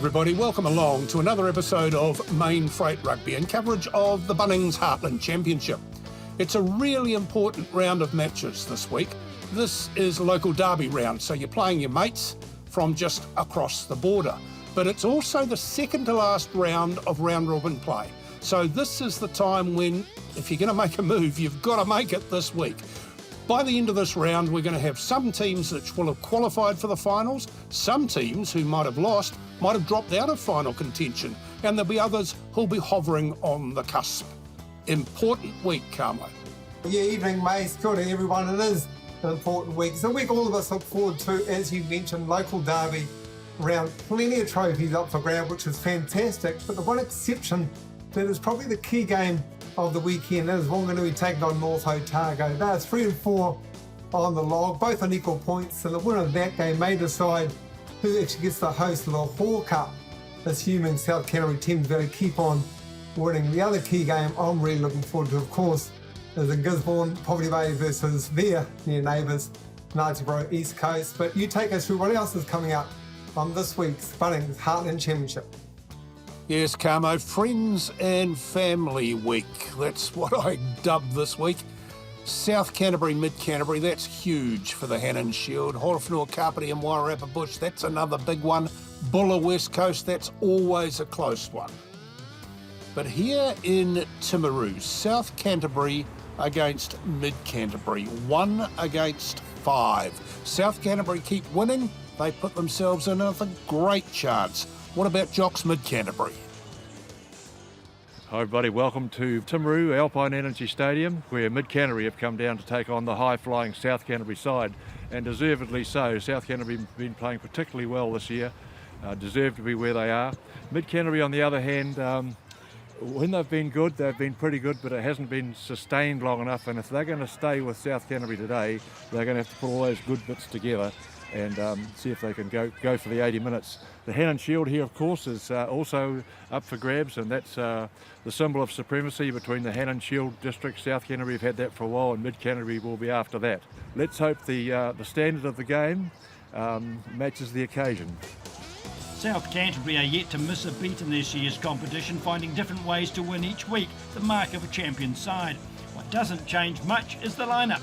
everybody, welcome along to another episode of Mainfreight Rugby and coverage of the Bunnings Heartland Championship. It's a really important round of matches this week. This is local derby round, so you're playing your mates from just across the border. But it's also the second to last round of round robin play. So this is the time when, if you're going to make a move, you've got to make it this week. By the end of this round, we're going to have some teams that will have qualified for the finals, some teams who might have lost, might have dropped out of final contention, and there'll be others who'll be hovering on the cusp. Important week, Carmo. Yeah, evening, mates. Good day, everyone. It is an important week. It's a week all of us look forward to, as you mentioned, local derby round. Plenty of trophies up for grab, which is fantastic. But the one exception that is probably the key game of the weekend is Wanganui taking on North Otago. They're 3-4 on the log, both on equal points, and the winner of that game may decide who actually gets the host of the Hall Cup, assuming South Canterbury Thames Valley keep on winning. The other key game I'm really looking forward to, of course, is in Gisborne, Poverty Bay versus their near neighbours, Ngāti East Coast. But you take us through what else is coming up on this week's Bunnings Heartland Championship. Yes, Carmo, Friends and Family Week. That's what I dubbed this week. South Canterbury, Mid Canterbury, that's huge for the Hannon Shield. Horowhenua, Kapiti and Wairarapa Bush, that's another big one. Bulla West Coast, that's always a close one. But here in Timaru, South Canterbury against Mid Canterbury, 1 against 5. South Canterbury keep winning, they put themselves in a great chance. What about Jocks Mid Canterbury? Hi everybody, welcome to Timaru Alpine Energy Stadium, where Mid Canterbury have come down to take on the high-flying South Canterbury side, and deservedly so. South Canterbury have been playing particularly well this year, deserve to be where they are. Mid Canterbury, on the other hand, when they've been good, they've been pretty good, but it hasn't been sustained long enough, and if they're going to stay with South Canterbury today, they're going to have to put all those good bits together and see if they can go for the 80 minutes. The Hannon Shield here, of course, is also up for grabs, and that's the symbol of supremacy between the Hannon Shield districts. South Canterbury have had that for a while, and Mid Canterbury will be after that. Let's hope the standard of the game matches the occasion. South Canterbury are yet to miss a beat in this year's competition, finding different ways to win each week, the mark of a champion side. What doesn't change much is the lineup.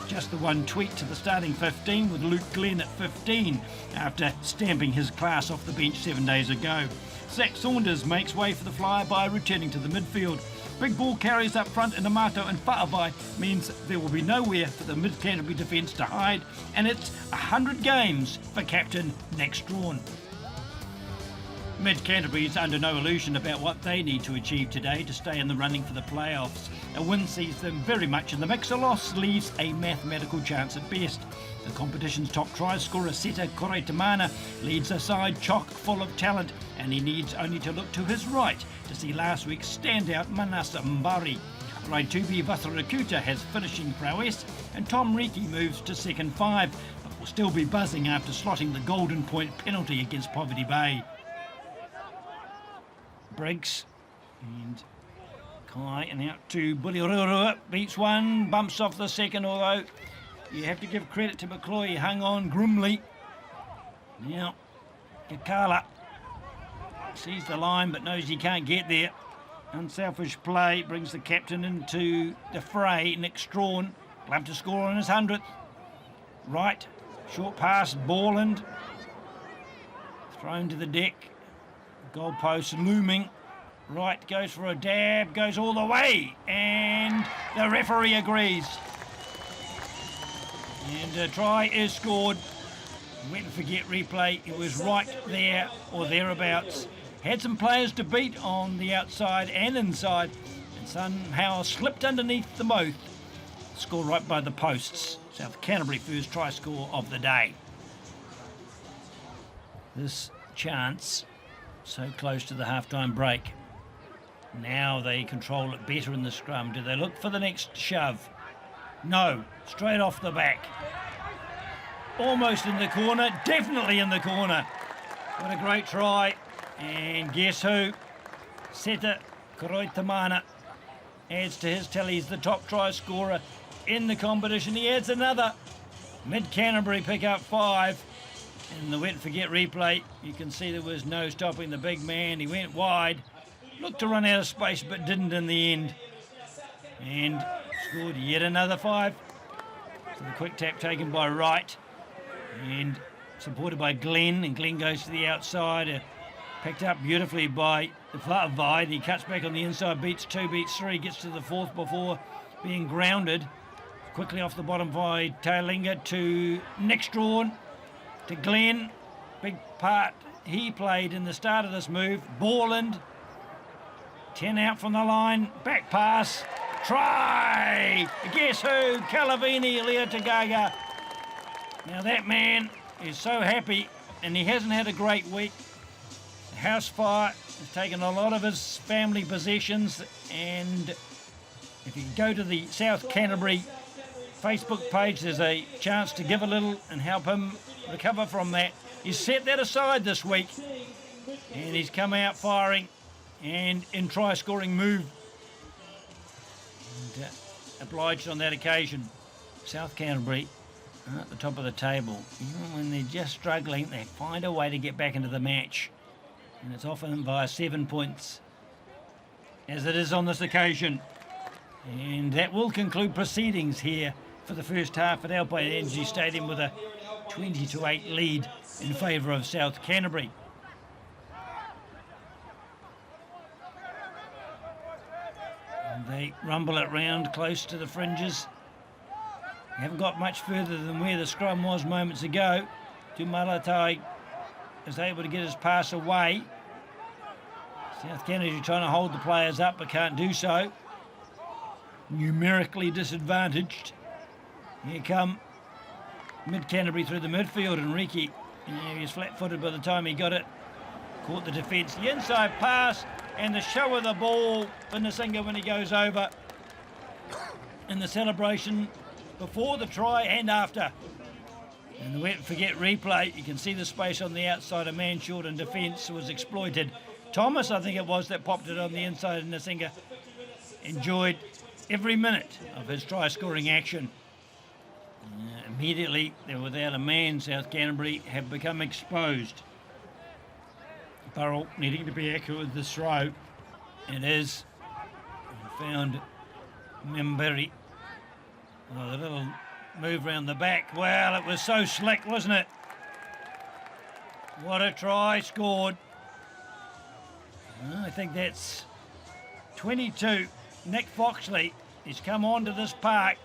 Just the one tweak to the starting 15 with Luke Glenn at 15 after stamping his class off the bench 7 days ago. Zach Saunders makes way for the Flyer by returning to the midfield. Big ball carries up front in Amato and Whaavai means there will be nowhere for the Mid Canterbury defence to hide, and it's 100 games for captain Nick Strawn. Mid Canterbury is under no illusion about what they need to achieve today to stay in the running for the playoffs. A win sees them very much in the mix, a loss leaves a mathematical chance at best. The competition's top try scorer Seta Koreitamana leads a side chock full of talent, and he needs only to look to his right to see last week's standout Manasa Mbari. Raitubi Vasarakuta has finishing prowess, and Tom Riki moves to second 5, but will still be buzzing after slotting the golden point penalty against Poverty Bay. Breaks and Kai and out to Bullirurua, beats one, bumps off the second, although you have to give credit to McCloy, he hung on grimly. Now Kakala sees the line but knows he can't get there. Unselfish play brings the captain into the fray. Nick Strawn, glove to score on his 100th. Right, short pass, Borland thrown to the deck. Goalpost looming. Right goes for a dab, goes all the way, and the referee agrees. And a try is scored. Went and forget replay. It was right there or thereabouts. Had some players to beat on the outside and inside, and somehow slipped underneath them both. Score right by the posts. South Canterbury first try score of the day. This chance so close to the half-time break. Now they control it better in the scrum. Do they look for the next shove? No, straight off the back. Almost in the corner, definitely in the corner. What a great try. And guess who? Seta Koreitamana adds to his tally. He's the top try scorer in the competition. He adds another. Mid Canterbury pick up 5. In the wet forget replay, you can see there was no stopping the big man. He went wide, looked to run out of space, but didn't in the end. And scored yet another 5. So the quick tap taken by Wright and supported by Glenn. And Glenn goes to the outside, picked up beautifully by the far Vide. He cuts back on the inside, beats 2, beats 3, gets to the 4th before being grounded. Quickly off the bottom by Talinga to Nick Strawn. To Glenn, big part he played in the start of this move. Borland, 10 out from the line, back pass, try! Guess who? Calavini, Leotagaga. Now that man is so happy, and he hasn't had a great week. The house fire has taken a lot of his family possessions, and if you go to the South Canterbury Facebook page, there's a chance to give a little and help him recover from that. He's set that aside this week, and he's come out firing and in try-scoring move. And, obliged on that occasion. South Canterbury are at the top of the table. Even when they're just struggling, they find a way to get back into the match. And it's often via 7 points, as it is on this occasion. And that will conclude proceedings here for the first half at Alpine Energy Stadium with a 20-8 lead in favour of South Canterbury. And they rumble it round close to the fringes. They haven't got much further than where the scrum was moments ago. Tumalatai is able to get his pass away. South Canterbury trying to hold the players up but can't do so. Numerically disadvantaged. Here come Mid-Canterbury through the midfield, and Ricky, he was flat-footed by the time he got it. Caught the defence, the inside pass, and the show of the ball for Nasinga when he goes over. In the celebration before the try and after. And the wet forget replay, you can see the space on the outside, a man short in defence was exploited. Thomas, I think it was, that popped it on the inside, and Nasinga enjoyed every minute of his try-scoring action. Immediately, they're without a man. South Canterbury have become exposed. Burrell needing to be accurate with this throw. It is. Found Memberi. Oh, the little move round the back. Well, it was so slick, wasn't it? What a try scored. I think that's 22. Nick Foxley has come on to this park.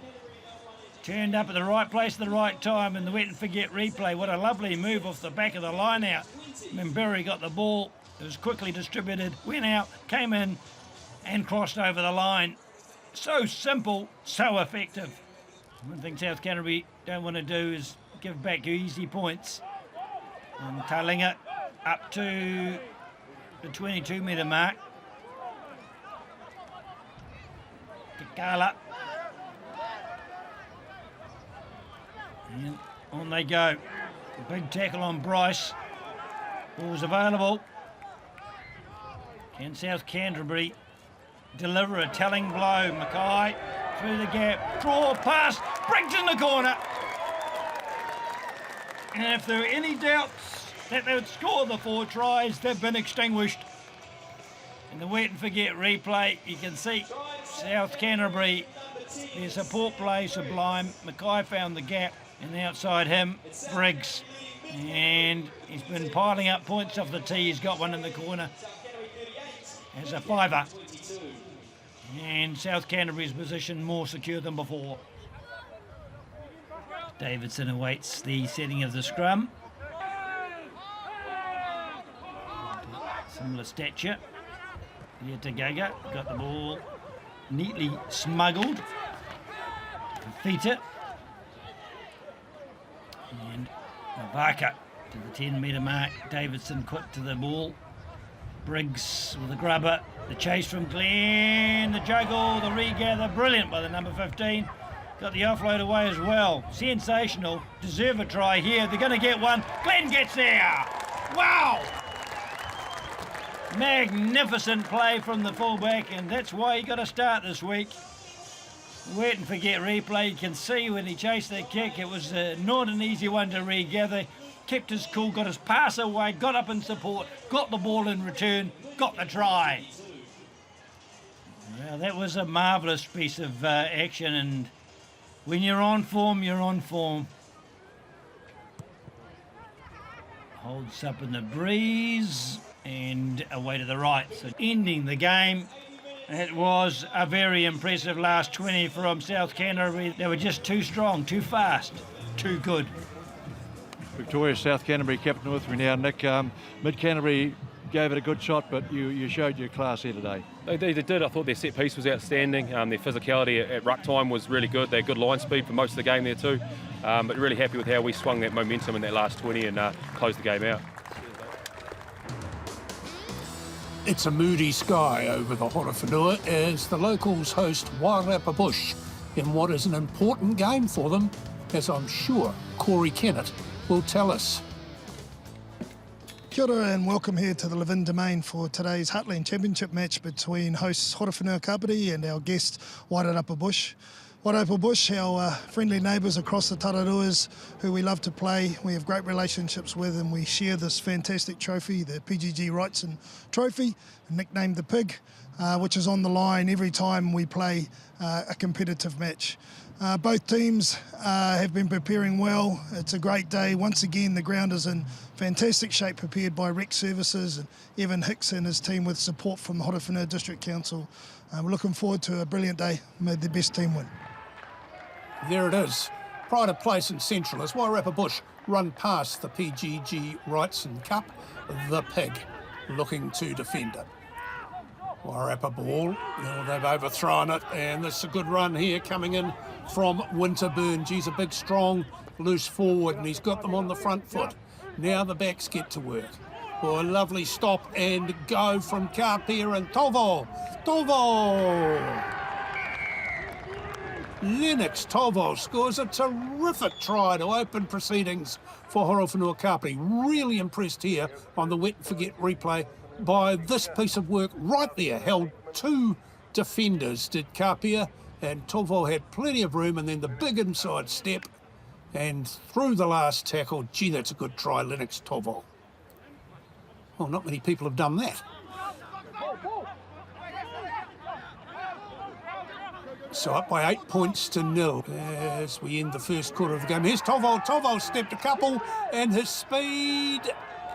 Turned up at the right place at the right time in the wet and forget replay. What a lovely move off the back of the line out. Memberi got the ball. It was quickly distributed, went out, came in and crossed over the line. So simple, so effective. One thing South Canterbury don't want to do is give back easy points. And Talinga up to the 22-metre mark. Kikala. And on they go. A big tackle on Bryce. Ball's available. Can South Canterbury deliver a telling blow? Mackay through the gap. Draw, pass. Briggs in the corner. And if there were any doubts that they would score the 4 tries, they've been extinguished. In the wet and forget replay, you can see South Canterbury, their support play sublime. Mackay found the gap. And outside him, Briggs. And he's been piling up points off the tee. He's got one in the corner as a 5er. And South Canterbury's position more secure than before. Davidson awaits the setting of the scrum. Similar stature. Leotagaga got the ball neatly smuggled. Fita. And Mavaka to the 10-metre mark. Davidson quick to the ball. Briggs with a grubber. The chase from Glenn. The juggle, the regather. Brilliant by the number 15. Got the offload away as well. Sensational. Deserve a try here. They're going to get one. Glenn gets there. Wow! Magnificent play from the fullback, and that's why he got a start this week. Wet and forget replay. You can see when he chased that kick, it was not an easy one to regather. kept his cool, got his pass away, got up in support, got the ball in return, got the try. Well, that was a marvellous piece of action, and when you're on form, you're on form. Holds up in the breeze and away to the right. So ending the game, it was a very impressive last 20 from South Canterbury. They were just too strong, too fast, too good. Victoria, South Canterbury captain with me now, Nick. Mid Canterbury gave it a good shot, but you showed your class here today. They did. I thought their set piece was outstanding. Their physicality at ruck time was really good. They had good line speed for most of the game there too. But really happy with how we swung that momentum in that last 20 and closed the game out. It's a moody sky over the Horowhenua as the locals host Wairarapa Bush in what is an important game for them, as I'm sure Corey Kennett will tell us. Kia ora and welcome here to the Levin Domain for today's Heartland Championship match between hosts Horowhenua Kapiti and our guest Wairarapa Bush. Wairarapa Bush, our friendly neighbours across the Tararuas who we love to play. We have great relationships with and we share this fantastic trophy, the PGG Wrightson Trophy, nicknamed the Pig, which is on the line every time we play a competitive match. Both teams have been preparing well. It's a great day. Once again, the ground is in fantastic shape, prepared by Rec Services and Evan Hicks and his team with support from the Horowhenua District Council. We're looking forward to a brilliant day. May the best team win. There it is. Pride of place in Central as Wairarapa Bush run past the PGG Wrightson Cup, the Pig, looking to defend it. Wairarapa ball, they've overthrown it, and this is a good run here coming in from Winterburn. Geez, a big, strong, loose forward, and he's got them on the front foot. Now the backs get to work. Oh, a lovely stop and go from Kapiti and Tovo. Lennox Tovo scores a terrific try to open proceedings for Horowhenua Kapiti. Really impressed here on the wet and forget replay by this piece of work right there. Held two defenders, did Kapiti, and Tovo had plenty of room, and then the big inside step and through the last tackle. Gee, that's a good try, Lennox Tovo. Well, not many people have done that. So up by 8 points to 0 as we end the first quarter of the game. Here's Tovo. Tovo stepped a couple and his speed,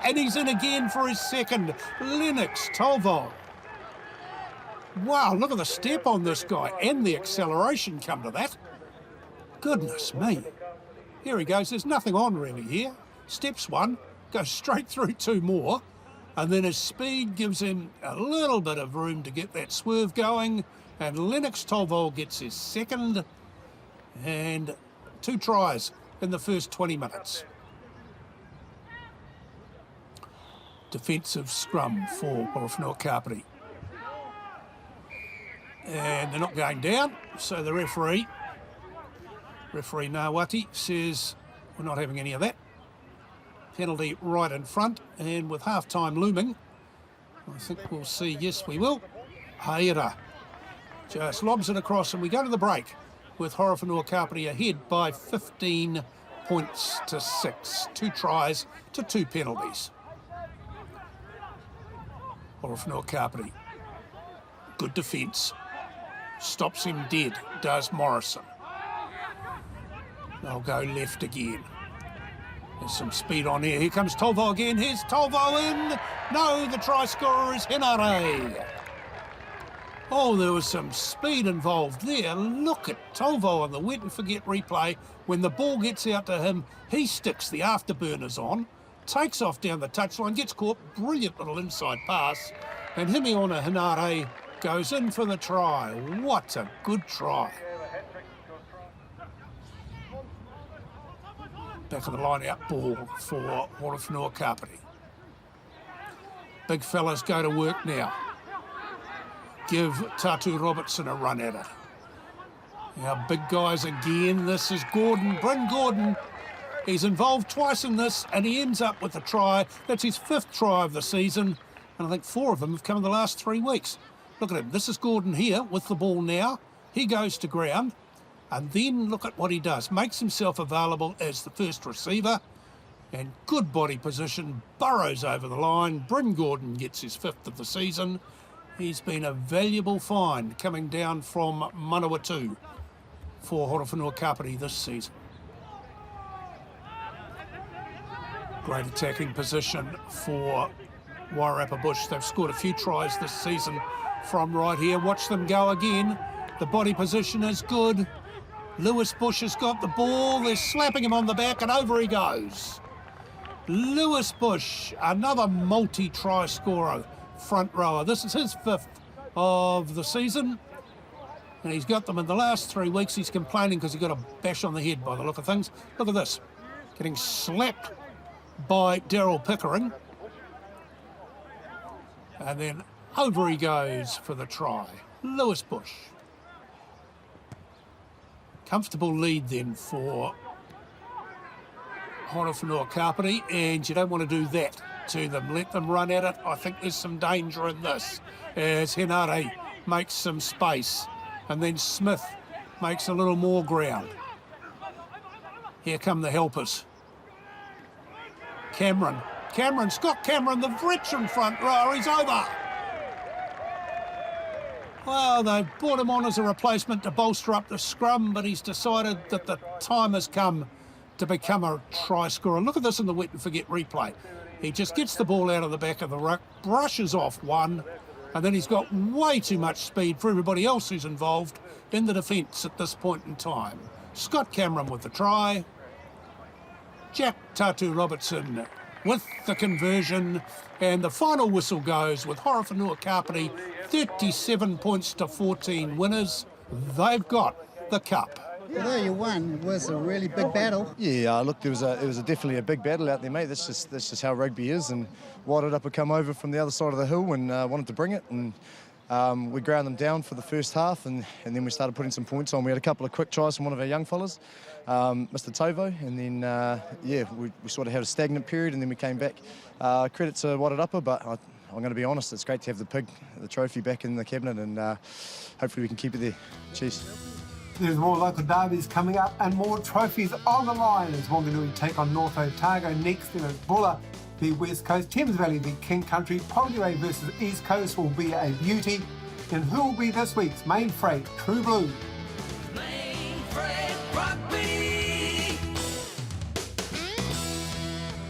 and he's in again for his second. Lennox Tovo. Wow, look at the step on this guy and the acceleration come to that. Goodness me. Here he goes. There's nothing on really here. Steps one, goes straight through two more, and then his speed gives him a little bit of room to get that swerve going. And Lennox Tovo gets his second and 2 tries in the first 20 minutes. Defensive scrum for Horowhenua Kapiti. And they're not going down, so the referee Nawati, says we're not having any of that. Penalty right in front, and with half-time looming, I think we'll see, yes we will. Haera just lobs it across, and we go to the break with Horowhenua Kapiti ahead by 15 points to 6. 2 tries to 2 penalties. Horowhenua Kapiti. Good defence. Stops him dead, does Morrison. They'll go left again. There's some speed on here. Here comes Tovo again. Here's Tovo in. No, the try scorer is Henare. Oh, there was some speed involved there. Look at Tovo on the wet and forget replay. When the ball gets out to him, he sticks the afterburners on, takes off down the touchline, gets caught. Brilliant little inside pass. And Himiona Henare goes in for the try. What a good try. Back of the line out ball for Horowhenua Kapiti. Big fellas go to work now. Give Tatu Robertson a run at it. Now big guys again. This is Gordon, Bryn Gordon. He's involved twice in this and he ends up with a try. That's his 5th try of the season. And I think 4 of them have come in the last 3 weeks. Look at him. This is Gordon here with the ball now. He goes to ground. And then look at what he does. Makes himself available as the first receiver. And good body position, burrows over the line. Bryn Gordon gets his 5th of the season. He's been a valuable find coming down from Manawatu for Horowhenua Kapiti this season. Great attacking position for Wairarapa Bush. They've scored a few tries this season from right here. Watch them go again. The body position is good. Lewis Bush has got the ball. They're slapping him on the back and over he goes. Lewis Bush, another multi-try scorer, front rower. This is his 5th of the season. And he's got them in the last 3 weeks. He's complaining because he got a bash on the head by the look of things. Look at this. Getting slapped by Daryl Pickering. And then over he goes for the try. Lewis Bush. Comfortable lead then for Horowhenua Kapiti, and you don't want to do that to them. Let them run at it. I think there's some danger in this as Henare makes some space and then Smith makes a little more ground. Here come the helpers. Scott Cameron, the veteran front rower, he's over. Well, they've brought him on as a replacement to bolster up the scrum, but he's decided that the time has come to become a try scorer. Look at this in the wet and forget replay. He just gets the ball out of the back of the ruck, brushes off one, and then he's got way too much speed for everybody else who's involved in the defence at this point in time. Scott Cameron with the try. Jack Tatu Robertson with the conversion, and the final whistle goes with Horowhenua Kapiti 37 points to 14 winners. They've got the cup. Although you won, it was a really big battle. Yeah, look, it was definitely a big battle out there, mate. That's just how rugby is. And Wairarapa come over from the other side of the hill and wanted to bring it, and we ground them down for the first half, and then we started putting some points on. We had a couple of quick tries from one of our young fellas, Mr. Tovo, and then we sort of had a stagnant period, and then we came back. Credit to Wairarapa, but I'm going to be honest, it's great to have the trophy back in the cabinet, and hopefully we can keep it there. Cheers. There's more local derbies coming up and more trophies on the line as Wanganui take on North Otago next, and as Bulla the West Coast, Thames Valley the King Country, Polyrey versus East Coast will be a beauty. And who will be this week's Mainfreight True Blue? Mainfreight Rugby!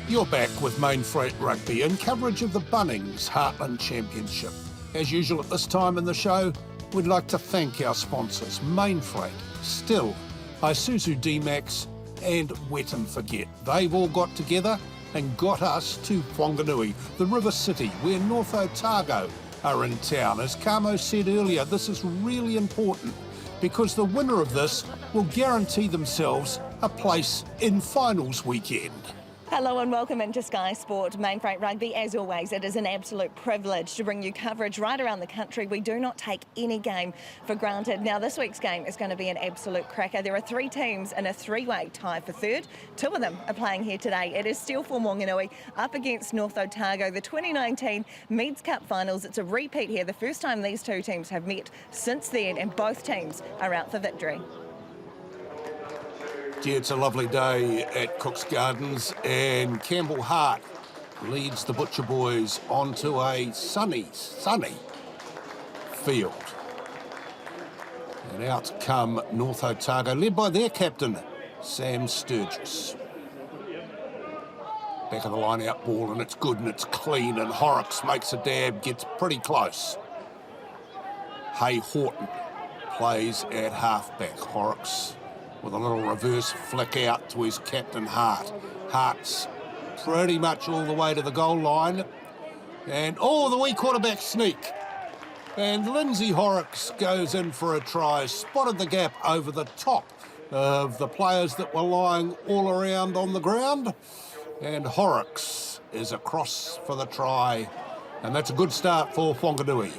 You're back with Mainfreight Rugby and coverage of the Bunnings Heartland Championship. As usual at this time in the show, we'd like to thank our sponsors, Mainfreight, Still, Isuzu D-Max and Wet and Forget. They've all got together and got us to Wanganui, the river city where North Otago are in town. As Camo said earlier, this is really important because the winner of this will guarantee themselves a place in finals weekend. Hello and welcome into Sky Sport Mainfreight Rugby. As always, it is an absolute privilege to bring you coverage right around the country. We do not take any game for granted. Now, this week's game is going to be an absolute cracker. There are 3 teams in a 3-way tie for third. 2 of them are playing here today. It is still for Wanganui up against North Otago, the 2019 Meads Cup Finals. It's a repeat here, the first time these 2 teams have met since then, and both teams are out for victory. Yeah, it's a lovely day at Cook's Gardens, and Campbell Hart leads the Butcher Boys onto a sunny field. And out come North Otago, led by their captain, Sam Sturgis. Back of the line out ball, and it's good and it's clean, and Horrocks makes a dab, gets pretty close. Hay Horton plays at halfback. Horrocks with a little reverse flick out to his captain Hart. Hart's pretty much all the way to the goal line. And the wee quarterback sneak. And Lindsay Horrocks goes in for a try, spotted the gap over the top of the players that were lying all around on the ground. And Horrocks is across for the try. And that's a good start for Wanganui.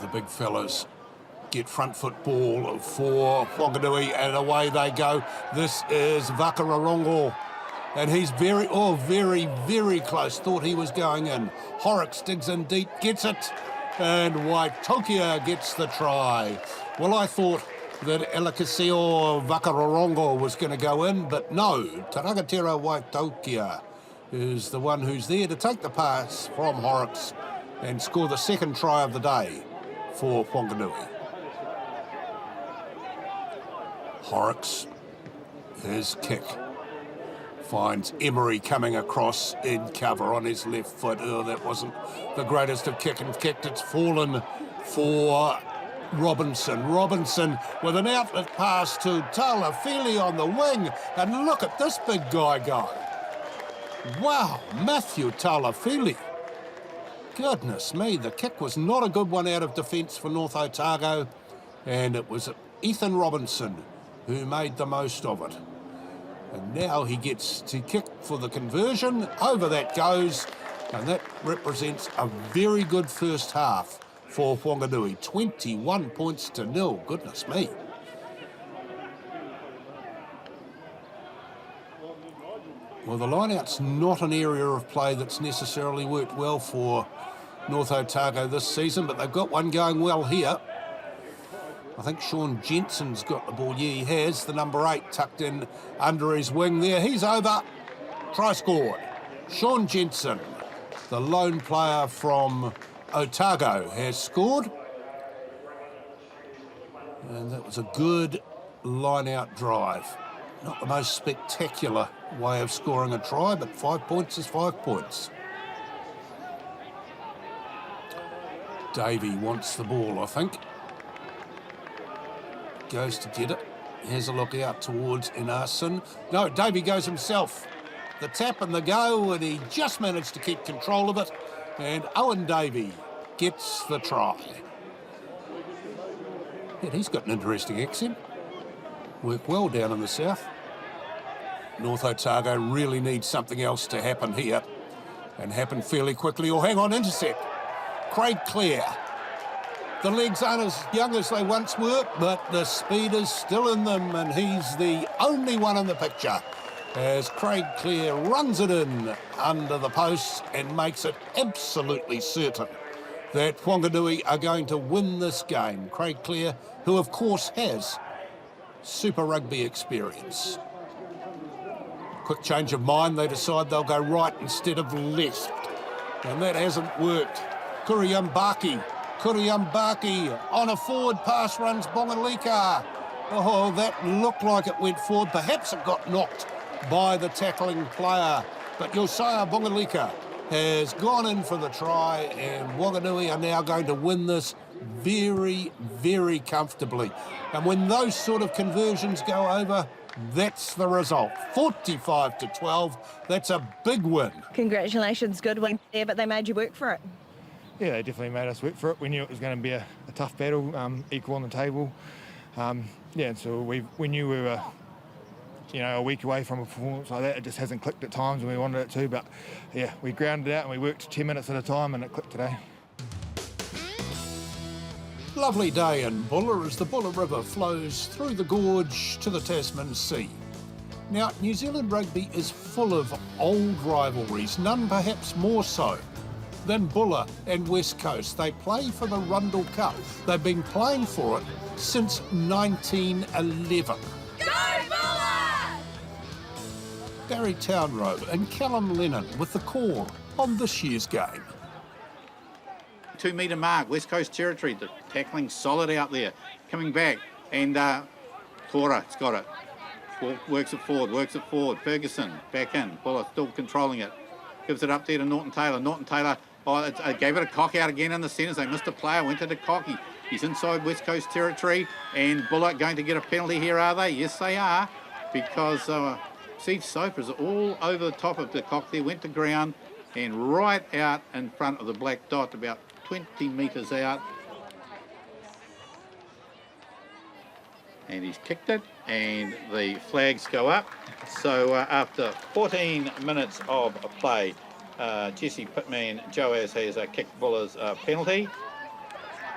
The big fellas get front foot ball for Wanganui, and away they go. This is Vakararongo, and he's very, very close. Thought he was going in. Horrocks digs in deep, gets it, and Waitokia gets the try. Well, I thought that Elakaseo Vakarorongo was going to go in, but no, Taragatera Waitaukia is the one who's there to take the pass from Horrocks and score the second try of the day for Wanganui. Horrocks, his kick, finds Emery coming across in cover on his left foot. Oh, that wasn't the greatest of kick and kicked. It's fallen for Robinson. Robinson with an outlet pass to Talafili on the wing. And look at this big guy go. Wow, Matthew Talafili. Goodness me, the kick was not a good one out of defence for North Otago. And it was Ethan Robinson who made the most of it. And now he gets to kick for the conversion. Over that goes. And that represents a very good first half for Wanganui. 21 points to 0. Goodness me. Well, the line-out's not an area of play that's necessarily worked well for North Otago this season, but they've got one going well here. I think Sean Jensen's got the ball. Yeah, he has. The number 8 tucked in under his wing there. He's over. Try scored. Sean Jensen, the lone player from Otago, has scored. And that was a good line-out drive. Not the most spectacular way of scoring a try, but 5 points is 5 points. Davey wants the ball, I think. Goes to get it. Has a look out towards Inarson. No, Davey goes himself. The tap and the go, and he just managed to keep control of it. And Owen Davey gets the try. Yeah, he's got an interesting accent. Work well down in the south. North Otago really needs something else to happen here. And happen fairly quickly. Or hang on, intercept. Craig Clare. The legs aren't as young as they once were, but the speed is still in them, and he's the only one in the picture as Craig Clare runs it in under the posts and makes it absolutely certain that Wanganui are going to win this game. Craig Clare, who of course has Super Rugby experience. Quick change of mind, they decide they'll go right instead of left, and that hasn't worked. Kuriambaki on a forward pass runs Bongalika. Oh, that looked like it went forward. Perhaps it got knocked by the tackling player. But Josiah Bongalika has gone in for the try, and Wanganui are now going to win this very, very comfortably. And when those sort of conversions go over, that's the result. 45-12. That's a big win. Congratulations, good win there, but they made you work for it. Yeah, they definitely made us work for it. We knew it was going to be a tough battle, equal on the table. And so we knew we were, a week away from a performance like that. It just hasn't clicked at times when we wanted it to. But yeah, we grounded out and we worked 10 minutes at a time, and it clicked today. Lovely day in Bulla as the Bulla River flows through the gorge to the Tasman Sea. Now, New Zealand rugby is full of old rivalries, none perhaps more so than Bulla and West Coast. They play for the Rundle Cup. They've been playing for it since 1911. Go Bulla! Barry Townrow and Callum Lennon with the call on this year's game. 2 metre mark, West Coast territory, the tackling solid out there. Coming back, and Cora's got it. Works it forward. Ferguson back in. Bulla still controlling it. Gives it up there to Norton Taylor. Gave it a cock out again in the centres. They missed a player, went to the cocky. He's inside West Coast territory, and Bulla going to get a penalty here, are they? Yes, they are, because Steve Soper's all over the top of the cock there, went to ground, and right out in front of the black dot, about 20 metres out. And he's kicked it, and the flags go up. So after 14 minutes of play, Jesse Pittman Joaz has kicked Bulla's penalty.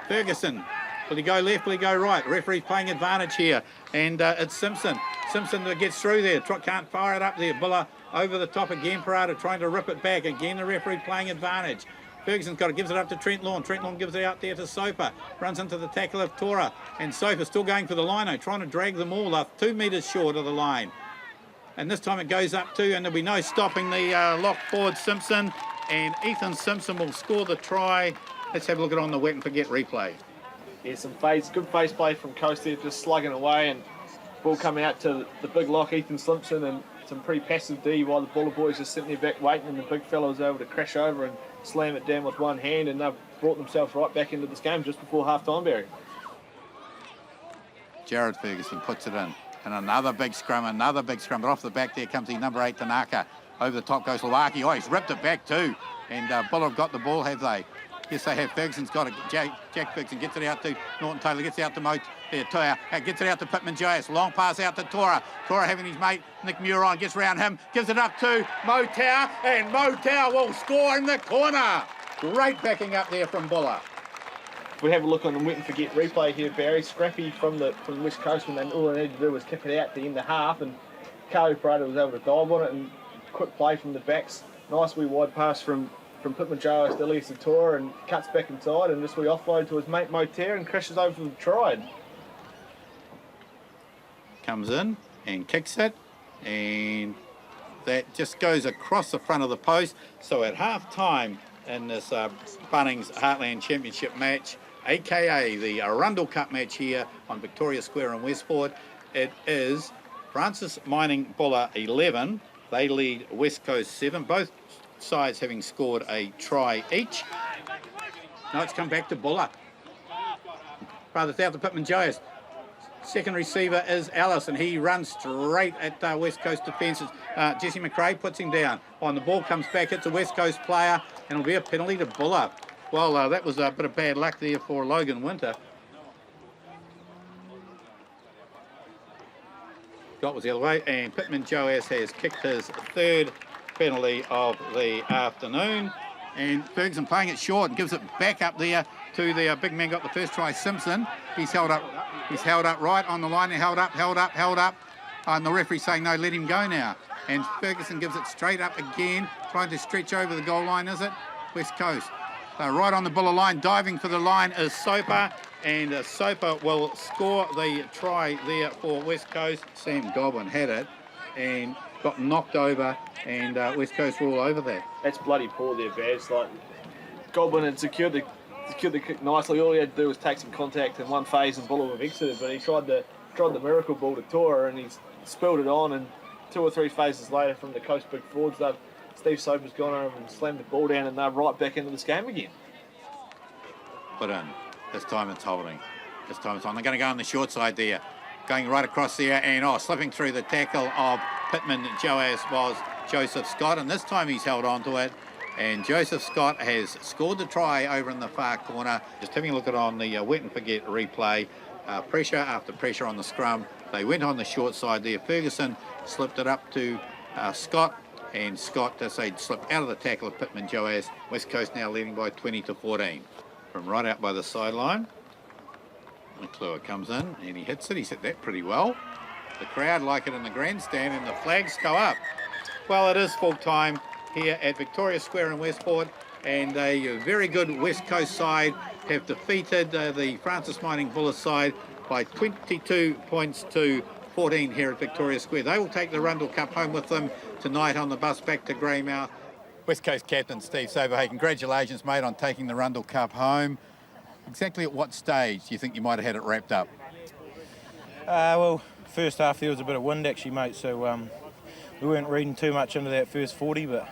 Ferguson, will he go left, will he go right? The referee's playing advantage here, and it's Simpson. Simpson that gets through there, can't fire it up there. Bulla over the top again, Parada trying to rip it back. Again, the referee playing advantage. Ferguson's got it, gives it up to Trent Lawn. Trent Lawn gives it out there to Soper. Runs into the tackle of Tora. And Soper still going for the line, trying to drag them all up 2 metres short of the line. And this time it goes up to, and there'll be no stopping the lock forward Simpson. And Ethan Simpson will score the try. Let's have a look at it on the wet and forget replay. Yeah, good face play from Coast there, just slugging away, and ball coming out to the big lock, Ethan Simpson, and some pretty passive D while the Buller boys just sitting there back waiting, and the big fella was able to crash over and slam it down with one hand, and they've brought themselves right back into this game just before half-time, Barry. Jared Ferguson puts it in. And another big scrum, but off the back there comes the number 8, Tanaka. Over the top goes Lawaki. Oh, he's ripped it back too. And Buller have got the ball, have they? Yes, they have. Ferguson's got it. Jack Ferguson gets it out to Norton Taylor, gets it out to gets it out to Pittman Joyce. Long pass out to Tora. Tora having his mate Nick Muir on, gets round him, gives it up to Mo Tau, and Mo Tau will score in the corner. Great backing up there from Buller. If we have a look on the wet and forget replay here, Barry, scrappy from the West Coast, when all they needed to do was kick it out at the end of half, and Carly Parada was able to dive on it, and quick play from the backs. Nice wee wide pass from Pittman Joyce to Elias Satora, and cuts back inside, and this wee offload to his mate Moter, and crashes over for the try. Comes in and kicks it, and that just goes across the front of the post. So at half time in this Bunnings Heartland Championship match, aka the Arundel Cup match here on Victoria Square in Westport, it is Francis Mining Buller 11. They lead West Coast 7, both sides having scored a try each. Now it's come back to Buller. Rather south to Pittman Joyce. Second receiver is Ellis, and he runs straight at West Coast defences. Jesse McRae puts him down. On the ball comes back, it's a West Coast player, and it'll be a penalty to Buller. Well, that was a bit of bad luck there for Logan Winter. Got was the other way, and Pittman Joyce has kicked his third penalty of the afternoon. And Ferguson playing it short and gives it back up there to the big man got the first try, Simpson. He's held up right on the line. Held up. And the referee saying no, let him go now. And Ferguson gives it straight up again, trying to stretch over the goal line, is it? West Coast. So right on the Buller line, diving for the line is Soper. And Soper will score the try there for West Coast. Sam Godwin had it and got knocked over, and West Coast were all over that. That's bloody poor there, Baz. Like, Godwin had secured the kick nicely. All he had to do was take some contact in one phase, and Buller have exited. But he tried the miracle ball to Tora, and he's spilled it on. And 2 or 3 phases later, from the Coast big forwards, Steve Soper's gone over and slammed the ball down, and they're right back into this game again. Put in. This time it's holding. They're going to go on the short side there. Going right across there, and slipping through the tackle of Pittman Joyce was Joseph Scott, and this time he's held on to it. And Joseph Scott has scored the try over in the far corner. Just having a look at on the wet and forget replay. Pressure after pressure on the scrum. They went on the short side there. Ferguson slipped it up to Scott, and Scott, as they slipped out of the tackle of Pittman Joyce. West Coast now leading by 20-14. From right out by the sideline, McClure comes in and he hits it. He's hit that pretty well. The crowd like it in the grandstand, and the flags go up. Well, it is full time here at Victoria Square in Westport, and a very good West Coast side have defeated the Francis Mining Buller side by 22 points to 14 here at Victoria Square. They will take the Arundel Cup home with them tonight on the bus back to Greymouth. West Coast captain Steve Soper, hey, congratulations, mate, on taking the Arundel Cup home. Exactly at what stage do you think you might have had it wrapped up? Well, first half there was a bit of wind actually, mate, so we weren't reading too much into that first 40, but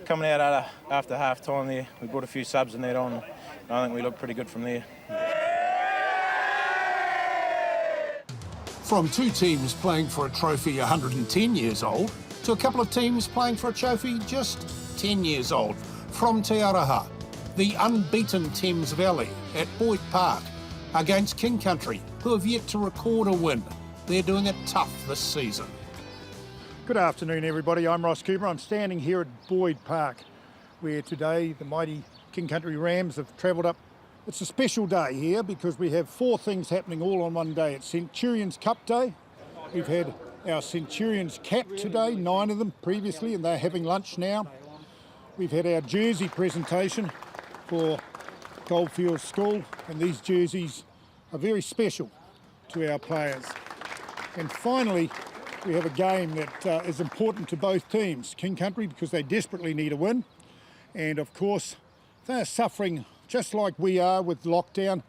coming out after half time there, we brought a few subs and that on. I think we looked pretty good from there. From 2 teams playing for a trophy 110 years old to a couple of teams playing for a trophy just 10 years old. From Te Araha, the unbeaten Thames Valley at Boyd Park against King Country, who have yet to record a win. They're doing it tough this season. Good afternoon, everybody. I'm Ross Cooper. I'm standing here at Boyd Park, where today the mighty King Country Rams have travelled up. It's a special day here because we have 4 things happening all on one day. It's Centurions Cup Day. We've had our Centurions Cap today, 9 of them previously, and they're having lunch now. We've had our jersey presentation, for Goldfields School, and these jerseys are very special to our players. And finally, we have a game that is important to both teams. King Country, because they desperately need a win, and of course they are suffering just like we are with lockdown,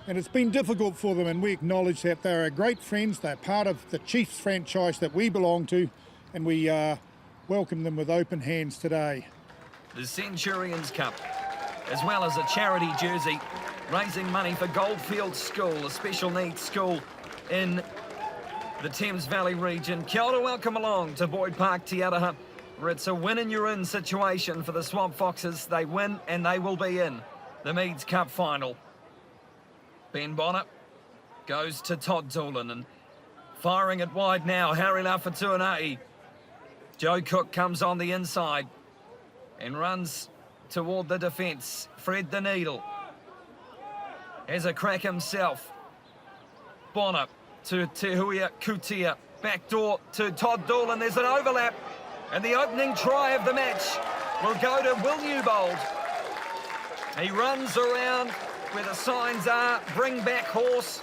and it's been difficult for them, and we acknowledge that. They are great friends, they're part of the Chiefs franchise that we belong to, and we welcome them with open hands today. The Centurions Cup, as well as a charity jersey, raising money for Goldfields School, a special needs school in the Thames Valley region. Kia ora, welcome along to Boyd Park, Te Araha, where it's a win-and-you're-in situation for the Swamp Foxes. They win and they will be in the Meads Cup final. Ben Bonner goes to Todd Doolan and firing it wide now. Harry Lafatuana'i. Joe Cook comes on the inside and runs toward the defence. Fred the Needle has a crack himself. Bonner to Te Huia Kutia. Backdoor to Todd Doolan. There's an overlap. And the opening try of the match will go to Will Newbold. He runs around where the signs are, bring back horse,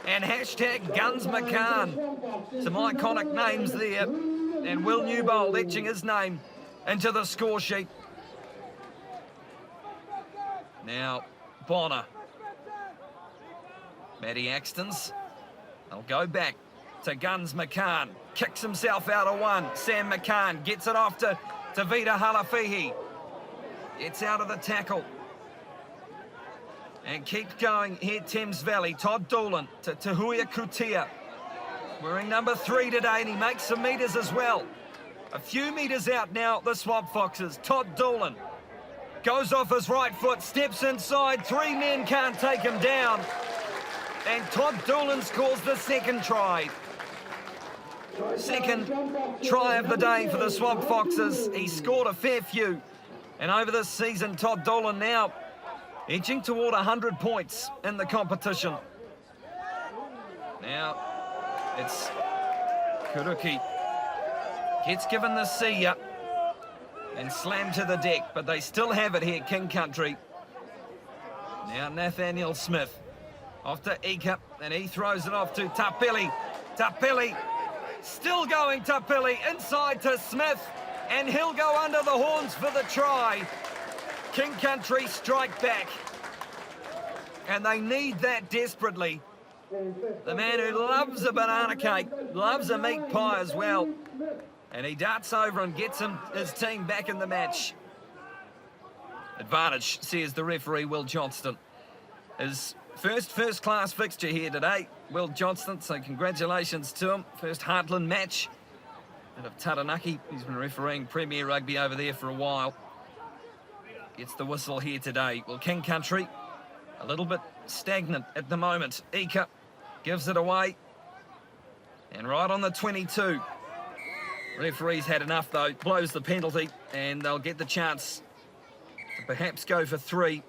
and hashtag Guns McCann. Some iconic names there. And Will Newbold etching his name into the score sheet. Now, Bonner. Matty Axtons. They'll go back to Guns McCann. Kicks himself out of one. Sam McCann gets it off to Vita Halafihi. Gets out of the tackle. And keeps going here, Thames Valley. Todd Doolan to Te Huia Kutia. Wearing number 3 today, and he makes some metres as well. A few metres out now, the Swamp Foxes. Todd Doolan goes off his right foot, steps inside. 3 men can't take him down. And Todd Doolan scores the second try. Second try of the day for the Swamp Foxes. He scored a fair few. And over this season, Todd Doolan now edging toward 100 points in the competition. Now, it's Kuruki. Gets given the see ya and slammed to the deck, but they still have it here, King Country. Now Nathaniel Smith off to Ika, and he throws it off to Tapili. Tapili, still going Tapili, inside to Smith, and he'll go under the horns for the try. King Country strike back, and they need that desperately. The man who loves a banana cake, loves a meat pie as well. And he darts over and gets his team back in the match. Advantage, says the referee, Will Johnston. His first-class fixture here today, Will Johnston, so congratulations to him. First Heartland match out of Taranaki. He's been refereeing Premier Rugby over there for a while. Gets the whistle here today. Well, King Country, a little bit stagnant at the moment. Ika gives it away. And right on the 22. Referee's had enough, though. Blows the penalty, and they'll get the chance to perhaps go for 3.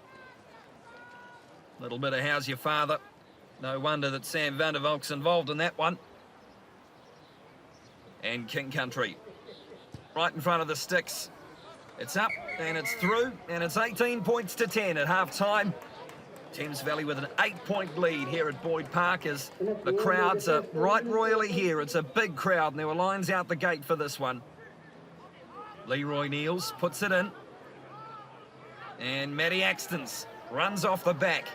Little bit of how's your father. No wonder that Sam van der Valk's involved in that one. And King Country right in front of the sticks. It's up, and it's through, and it's 18 points to 10 at half-time. Thames Valley with an 8-point lead here at Boyd Park as the crowds are right royally here. It's a big crowd, and there were lines out the gate for this one. Leroy Neals puts it in. And Matty Axtons runs off the back.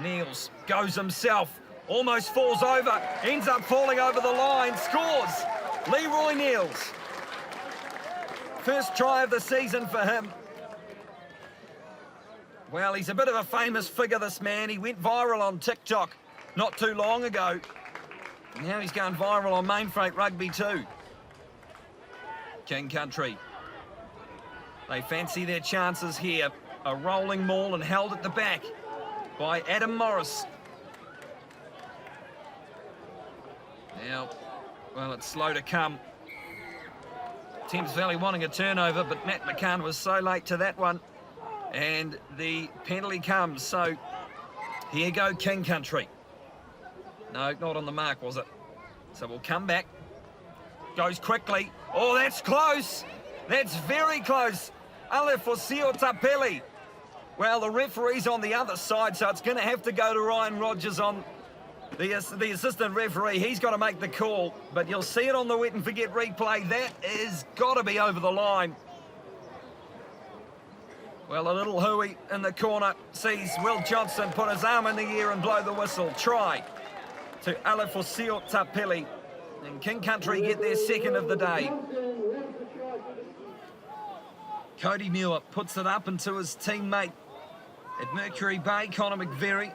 Neals goes himself, almost falls over, ends up falling over the line, scores. Leroy Neals. First try of the season for him. Well, he's a bit of a famous figure, this man. He went viral on TikTok not too long ago. Now he's going viral on Mainfreight Rugby too. King Country. They fancy their chances here. A rolling maul and held at the back by Adam Morris. Now, well, it's slow to come. Thames Valley wanting a turnover, but Matt McCann was so late to that one. And the penalty comes, so here go King Country. No, not on the mark, was it? So we'll come back. Goes quickly. Oh, that's close. That's very close. Alefosio Tapeli Well, the referee's on the other side, so it's going to have to go to Ryan Rogers on the assistant referee. He's got to make the call, but you'll see it on the wet and forget replay. That is got to be over the line. Well, a little hooey in the corner sees Will Johnson put his arm in the air and blow the whistle. Try to Alefosio Tapili. And King Country get their second of the day. Cody Muir puts it up into his teammate at Mercury Bay, Conor McVeary.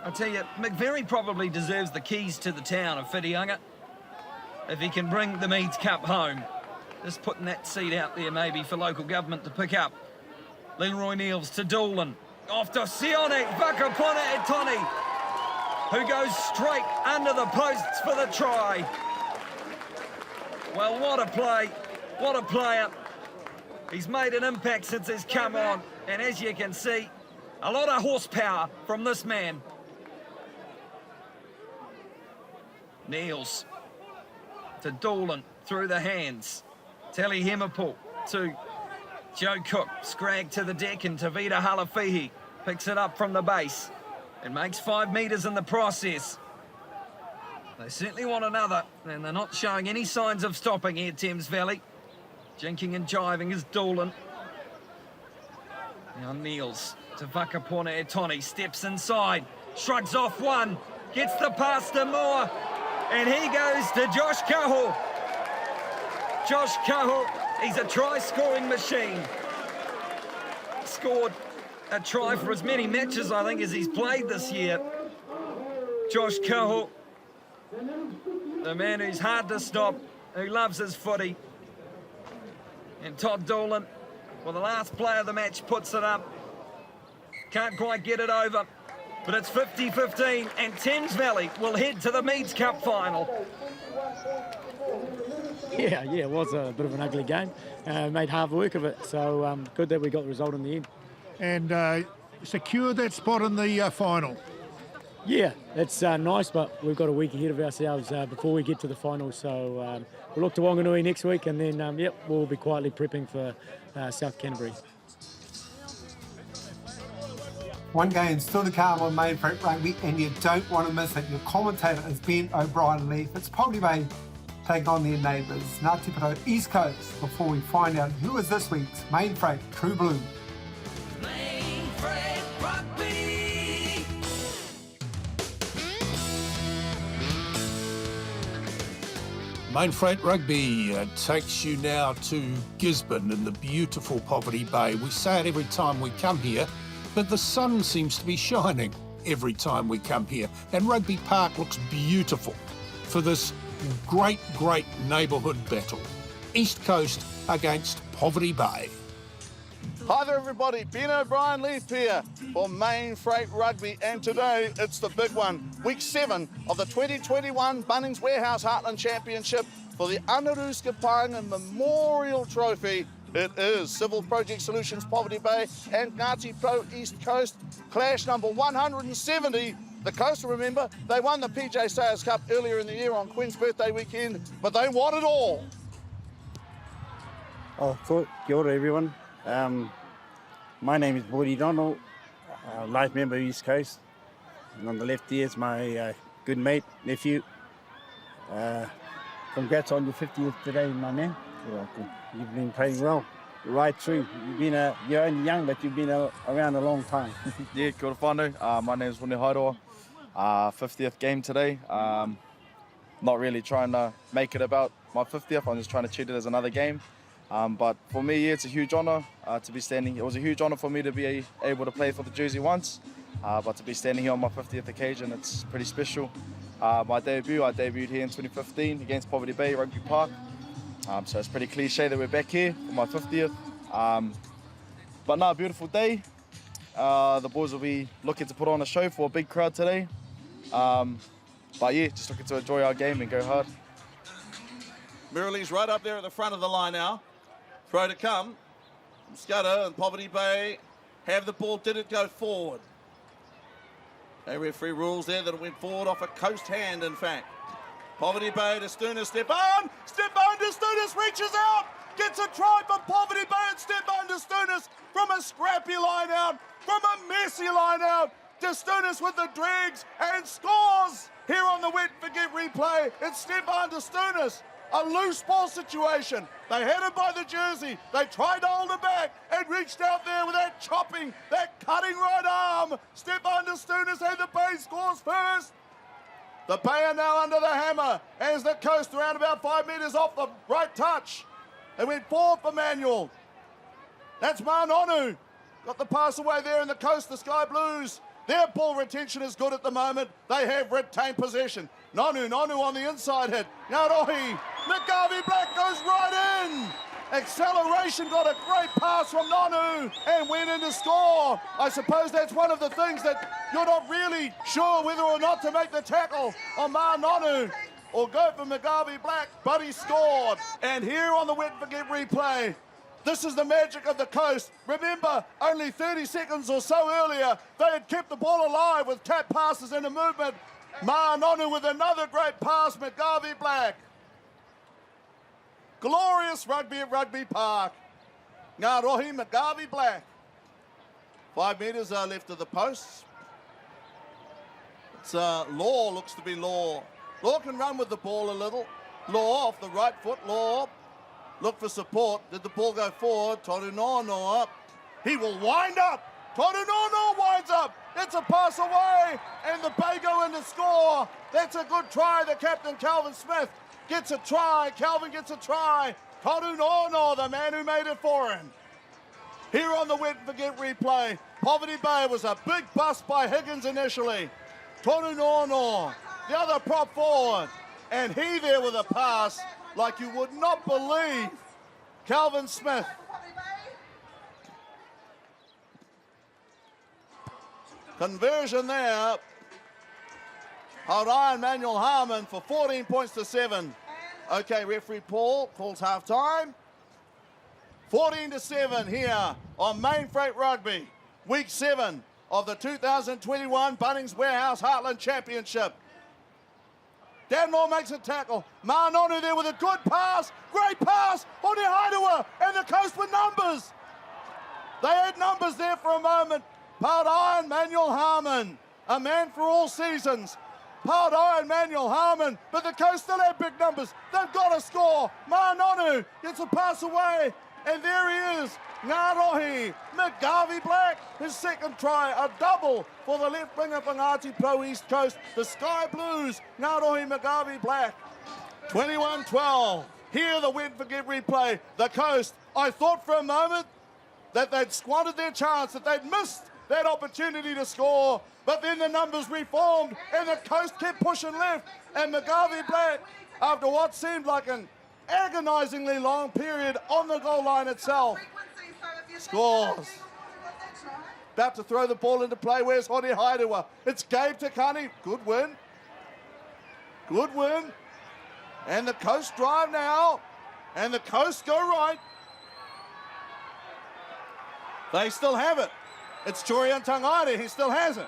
I tell you, McVeary probably deserves the keys to the town of Whitianga if he can bring the Meads Cup home. Just putting that seat out there maybe for local government to pick up. Leroy Neals to Dolan. Off to Sione Vakapona Etoni, who goes straight under the posts for the try. Well, what a play. What a player. He's made an impact since he's come on. And as you can see, a lot of horsepower from this man. Neals to Dolan through the hands. Telly Hemapu to Joe Cook. Scrag to the deck and Tavita Halafihi picks it up from the base and makes 5 metres in the process. They certainly want another, and they're not showing any signs of stopping here, Thames Valley. Jinking and jiving is Dolan. Now Neals to Vakapona Etoni, steps inside, shrugs off one, gets the pass to Moore, and he goes to Josh Kaho. Josh Kaho, he's a try-scoring machine. Scored a try for as many matches, I think, as he's played this year. Josh Kaho, the man who's hard to stop, who loves his footy. And Todd Dolan, well, the last player of the match puts it up. Can't quite get it over, but it's 50-15, and Thames Valley will head to the Meads Cup final. Yeah, it was a bit of an ugly game. Made hard work of it, so good that we got the result in the end. And secured that spot in the final. Yeah, it's nice, but we've got a week ahead of ourselves before we get to the final. So we'll look to Wanganui next week, and then, we'll be quietly prepping for South Canterbury. One game still to come on Mainfreight Rugby, and you don't want to miss it. Your commentator is Ben O'Brien-Leaf. It's probably Bay take on their neighbours, Ngāti Porou East Coast, before we find out who is this week's Mainfreight True Blue. Mainfreight Rugby. Mainfreight Rugby takes you now to Gisborne in the beautiful Poverty Bay. We say it every time we come here, but the sun seems to be shining every time we come here. And Rugby Park looks beautiful for this great neighbourhood battle. East Coast against Poverty Bay. Hi there everybody, Ben O'Brien-Leaf here for Mainfreight Rugby, and today it's the big one, week 7 of the 2021 Bunnings Heartland Championship for the Anaruska Paanga Memorial Trophy. It is Civil Project Solutions Poverty Bay and Ngāti Porou East Coast, clash number 170. The Coast, remember, they won the PJ Sayers Cup earlier in the year on Quinn's birthday weekend, but they want it all. Oh, kia ora everyone. My name is Boydie Donald, life member of East Coast. And on the left here is my good mate, nephew. Congrats on your 50th today, my man. You're welcome. You've been playing well, right through. You're only young, but you've been around a long time. Yeah, kia ora whānau. My name is Rune Hairoa. 50th game today. Not really trying to make it about my 50th. I'm just trying to treat it as another game. But for me, it's a huge honour to be standing. It was a huge honour for me to be able to play for the jersey once, but to be standing here on my 50th occasion, it's pretty special. My debut, I debuted here in 2015 against Poverty Bay Rugby Park. So it's pretty cliche that we're back here for my 50th. But no, beautiful day. The boys will be looking to put on a show for a big crowd today. But yeah, just looking to enjoy our game and go hard. Mirralee's right up there at the front of the line now. Throw to come. Scudder and Poverty Bay have the ball. Did it go forward? A referee rules there that it went forward off a Coast hand, in fact. Poverty Bay to Stunis. Step on to Stunis. Reaches out. Gets a try for Poverty Bay and Stefan de Stunis from a scrappy line out, from a messy line out. De Stunis with the dregs and scores. Here on the wet forget replay, it's Stefan de Stunis. A loose ball situation. They had him by the jersey. They tried to hold him back and reached out there with that chopping, that cutting right arm. Stefan de Stunis and the Bay scores first. The Bay are now under the hammer as the Coast around about 5 metres off the right touch. They went forward for Manuel. That's Manonu. Got the pass away there in the Coast, the Sky Blues. Their ball retention is good at the moment. They have retained possession. Nonu on the inside hit. Ngarohi. McGarvey Black goes right in. Acceleration, got a great pass from Nonu and went in to score. I suppose that's one of the things that you're not really sure whether or not to make the tackle on Nonu or go for McGarvey Black, but he scored. And here on the wet forget replay, this is the magic of the Coast. Remember, only 30 seconds or so earlier, they had kept the ball alive with tap passes and a movement. Nonu with another great pass, McGarvey Black. Glorious rugby at Rugby Park. Ngarohi McGarvey Black. 5 metres left of the posts. It's Law, looks to be Law. Law can run with the ball a little. Law off the right foot, Law. Look for support. Did the ball go forward? Torunono up. He will wind up. Torunono winds up. It's a pass away. And the Bay go in to score. That's a good try. The captain, Calvin Smith, gets a try. Calvin gets a try. Torunono, the man who made it for him. Here on the wet forget replay, Poverty Bay was a big bust by Higgins initially. Torunono, the other prop forward. And he there with a pass like you would not believe. Calvin Smith. Conversion there. Orion Manuel Harmon for 14 points to 7. Okay, referee Paul calls half time. 14 to 7 here on Mainfreight Rugby. Week 7 of the 2021 Bunnings Warehouse Heartland Championship. Danmore makes a tackle. Manonu there with a good pass. Great pass. Horowhenua and the Coast with numbers. They had numbers there for a moment. Powered Iron Manuel Harmon, a man for all seasons. Powered Iron Manuel Harmon, but the Coast still have big numbers. They've got to score. Manonu gets a pass away, and there he is. Ngarohi, McGarvey Black, his second try, a double for the left winger for Ngāti Pro East Coast. The Sky Blues, Ngarohi, McGarvey Black. 21-12. Here the wet forget replay. The Coast, I thought for a moment that they'd squandered their chance, that they'd missed that opportunity to score, but then the numbers reformed and the Coast kept pushing left, and McGarvey Black, after what seemed like an agonisingly long period on the goal line itself, scores. About to throw the ball into play. Where's Horowhenua? It's Gabe Takani. Good win. Good win. And the Coast drive now. And the Coast go right. They still have it. It's Jorian Tangaire. He still has it.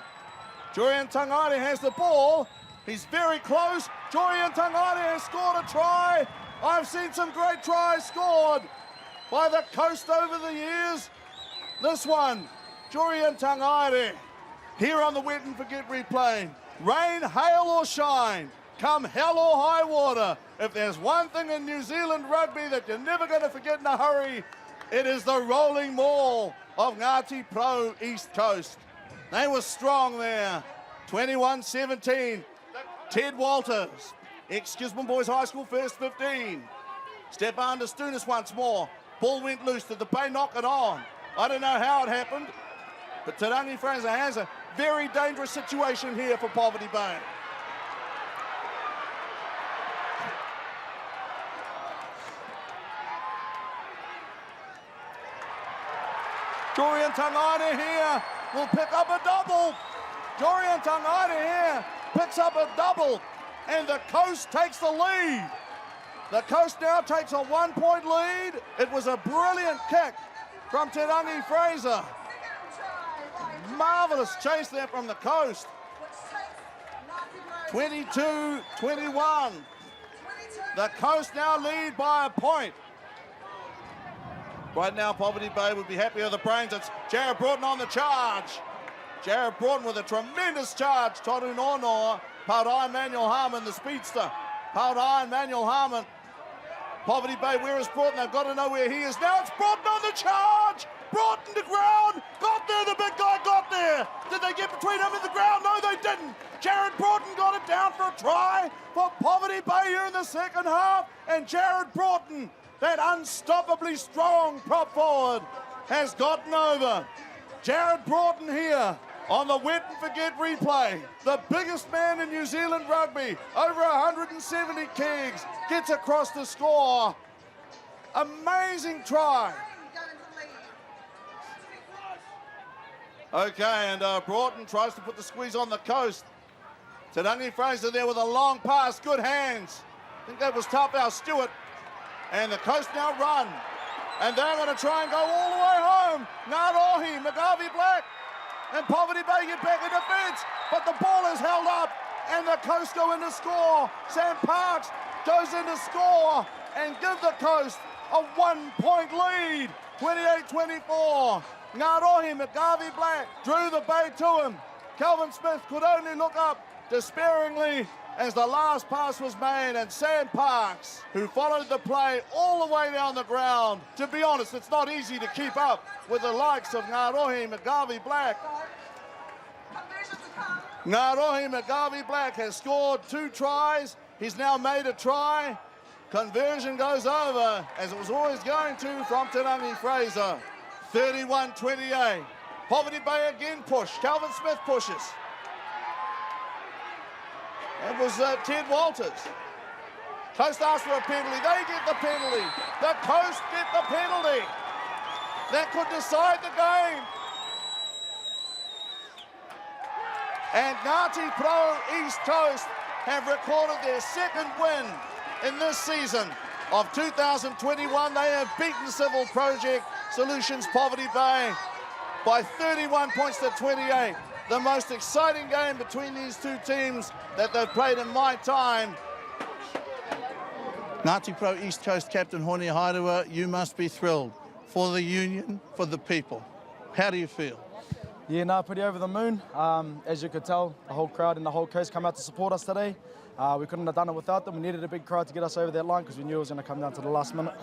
Jorian Tangaire has the ball. He's very close. Jorian Tangaire has scored a try. I've seen some great tries scored by the Coast over the years. This one, Jorian Tangaire. Here on the wet and forget replay. Rain, hail or shine, come hell or high water. If there's one thing in New Zealand rugby that you're never going to forget in a hurry, it is the rolling maul of Ngāti Pro East Coast. They were strong there. 21-17. Ted Walters, ex-Gisborne Boys High School, first 15. Stefan de Stunis once more. Ball went loose. Did the Bay knock it on? I don't know how it happened, but Tarangi Fraser has a very dangerous situation here for Poverty Bay. Jorian Tangaire here will pick up a double. Jorian Tangaire here picks up a double, and the Coast takes the lead. The Coast now takes a 1-point lead. It was a brilliant kick from Te Rangi Fraser. Marvellous chase there from the Coast. 22-21. The Coast now lead by a point. Right now, Poverty Bay would be happy with the brains. It's Jared Broughton on the charge. Jared Broughton with a tremendous charge. Toru Nonoa, Paudai Manuel Harmon, the speedster. Paudai Manuel Harmon. Poverty Bay, where is Broughton? They've got to know where he is. Now it's Broughton on the charge. Broughton to ground. Got there, the big guy got there. Did they get between him and the ground? No, they didn't. Jared Broughton got it down for a try for Poverty Bay here in the second half. And Jared Broughton, that unstoppably strong prop forward, has gotten over. Jared Broughton here on the wet and forget replay. The biggest man in New Zealand rugby, over 170 kegs, gets across the score. Amazing try. Okay, and Broughton tries to put the squeeze on the coast. Tarangi Fraser there with a long pass, good hands. I think that was Tapau Stewart. And the coast now run. And they're going to try and go all the way home. Ngarohi, McGarvey Black, and Poverty Bay get back in defence. But the ball is held up, and the coast go in to score. Sam Parks goes in to score and give the coast a 1-point lead. 28-24. Ngarohi, McGarvey Black drew the Bay to him. Calvin Smith could only look up despairingly as the last pass was made, and Sam Parks, who followed the play all the way down the ground. To be honest, it's not easy to keep up with the likes of Ngarohi, McGarvey Black. Ngarohi, McGarvey Black has scored 2 tries. He's now made a try. Conversion goes over, as it was always going to, from Tarangi Fraser. 31-28. Poverty Bay again push. Calvin Smith pushes. It was Ted Walters. Coast asked for a penalty. They get the penalty. The Coast get the penalty. That could decide the game. And Ngāti Pro East Coast have recorded their second win in this season of 2021. They have beaten Civil Project Solutions Poverty Bay by 31 points to 28. The most exciting game between these two teams that they've played in my time. Ngāti Pro East Coast captain Horowhenua, you must be thrilled for the union, for the people. How do you feel? Yeah, no, pretty over the moon. As you could tell, the whole crowd and the whole coast come out to support us today. We couldn't have done it without them. We needed a big crowd to get us over that line because we knew it was going to come down to the last minute.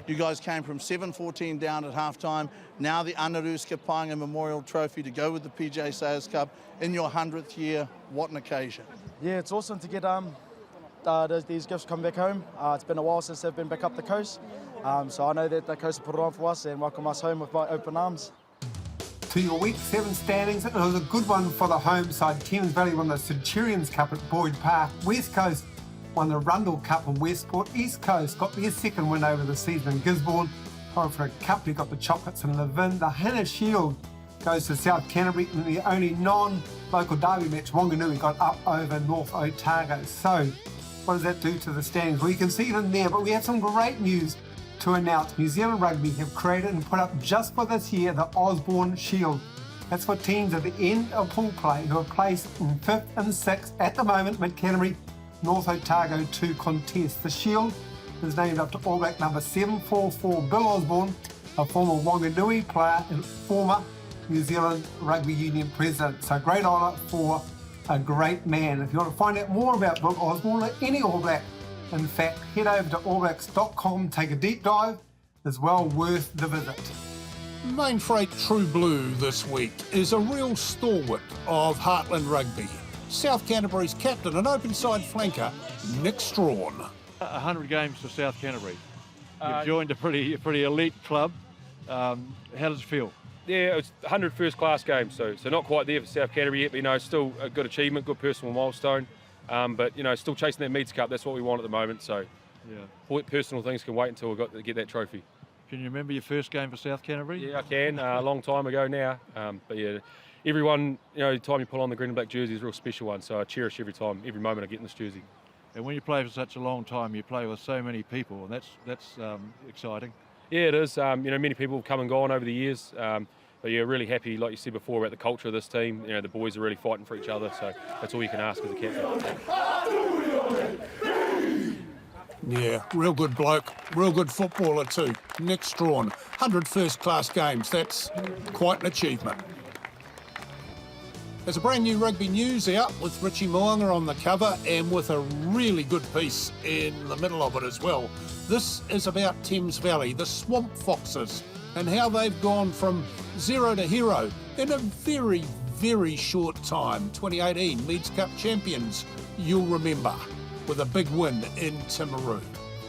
You guys came from 7-14 down at halftime. Now the Anaru Skipanga Memorial Trophy to go with the PJ Sayers Cup in your 100th year. What an occasion. Yeah, it's awesome to get these gifts come back home. It's been a while since they've been back up the coast. So I know that the coast will put it on for us and welcome us home with open arms. To your Week 7 standings, it was a good one for the home side. Thames Valley won the Centurions Cup at Boyd Park. West Coast won the Rundle Cup in Westport. East Coast got their second win over the season in Gisborne. For a Kapiti got the chocolates in Levin. The Hannah Shield goes to South Canterbury, and the only non-local derby match, Wanganui, got up over North Otago. So what does that do to the standings? Well, you can see it in there, but we have some great news to announce. New Zealand Rugby have created and put up just for this year the Osborne Shield. That's for teams at the end of pool play who are placed in 5th and 6th at the moment, Canterbury, North Otago to contest. The Shield is named after All Black number 744 Bill Osborne, a former Wanganui player and former New Zealand Rugby Union president. So great honour for a great man. If you want to find out more about Bill Osborne or any All Black, in fact, head over to allblacks.com, take a deep dive. It's well worth the visit. Mainfreight True Blue this week is a real stalwart of Heartland Rugby. South Canterbury's captain and open side flanker, Nick Strawn. 100 games for South Canterbury. You've joined a pretty elite club. How does it feel? Yeah, it's 100 first-class games, so not quite there for South Canterbury yet, but still a good achievement, good personal milestone. But still chasing that Meads Cup. That's what we want at the moment. So, personal things can wait until we got to get that trophy. Can you remember your first game for South Canterbury? Yeah, I can. A long time ago now. But yeah, everyone, the time you put on the green and black jersey is a real special one. So I cherish every moment I get in this jersey. And when you play for such a long time, you play with so many people, and that's exciting. Yeah, it is. Many people have come and gone over the years. But yeah, really happy, like you said before, about the culture of this team. The boys are really fighting for each other, so that's all you can ask as a captain. Yeah, real good bloke, real good footballer too. Next drawn, 100 first-class games. That's quite an achievement. There's a brand new rugby news out with Richie Moanga on the cover and with a really good piece in the middle of it as well. This is about Thames Valley, the Swamp Foxes, and how they've gone from zero to hero in a very, very short time. 2018 Meads Cup champions, you'll remember, with a big win in Timaru.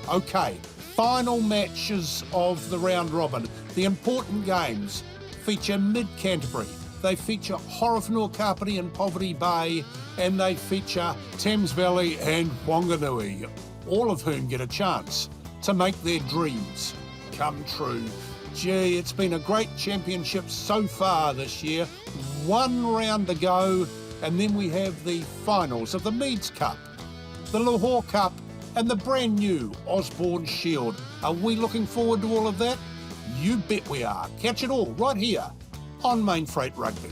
Okay, final matches of the round robin. The important games feature Mid-Canterbury. They feature Horowhenua, Kapiti and Poverty Bay, and they feature Thames Valley and Wanganui, all of whom get a chance to make their dreams come true. Gee, it's been a great championship so far this year. One round to go, and then we have the finals of the Meads Cup, the Lahore Cup, and the brand new Osborne Shield. Are we looking forward to all of that? You bet we are. Catch it all right here on Mainfreight Rugby.